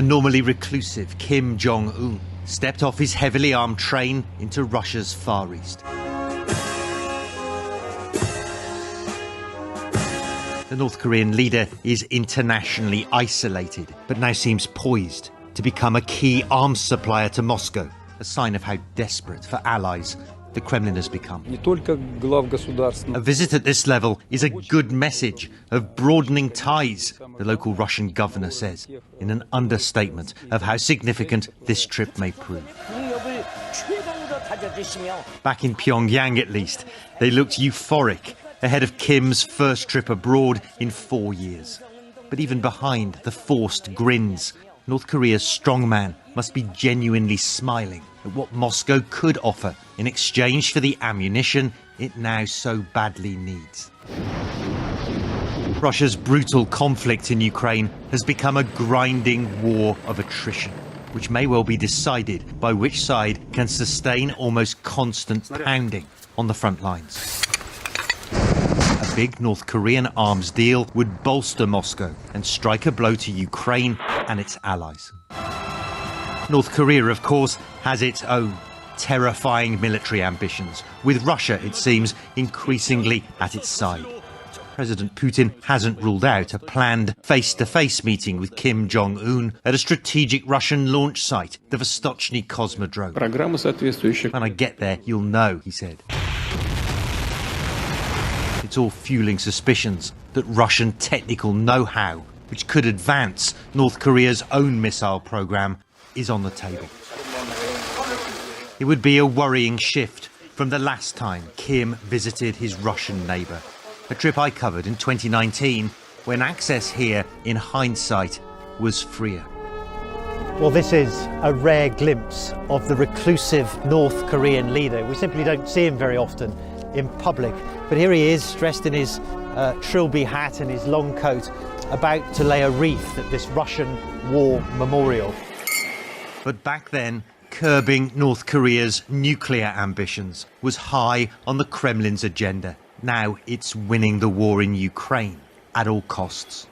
A normally reclusive Kim.Jong.Un stepped off his heavily armed train into Russia's Far East. The North Korean leader is internationally isolated, but now seems poised to become a key arms supplier to Moscow, a sign of how desperate for allies the Kremlin has become. A visit at this level is a good message of broadening ties, the local Russian governor says, in an understatement of how significant this trip may prove. Back in Pyongyang, at least, they looked euphoric ahead of Kim's first trip abroad in 4 years. But even behind the forced grins, North Korea's strongman must be genuinely smiling at what Moscow could offer in exchange for the ammunition it now so badly needs. Russia's brutal conflict in Ukraine has become a grinding war of attrition, which may well be decided by which side can sustain almost constant pounding on the front lines. A big North Korean arms deal would bolster Moscow and strike a blow to Ukraine and its allies. North Korea, of course, has its own terrifying military ambitions, with Russia, it seems, increasingly at its side. President Putin hasn't ruled out a planned face-to-face meeting with Kim Jong-un at a strategic Russian launch site, the Vostochny Cosmodrome. When I get there, you'll know, he said. It's all fueling suspicions that Russian technical know-how, which could advance North Korea's own missile program, is on the table. It would be a worrying shift from the last time Kim visited his Russian neighbour, a trip I covered in 2019 when access here, in hindsight, was freer. Well, this is a rare glimpse of the reclusive North Korean leader. We simply don't see him very often in public, but here he is, dressed in his trilby hat and his long coat, about to lay a wreath at this Russian war memorial. But back then, curbing North Korea's nuclear ambitions was high on the Kremlin's agenda. Now it's winning the war in Ukraine at all costs.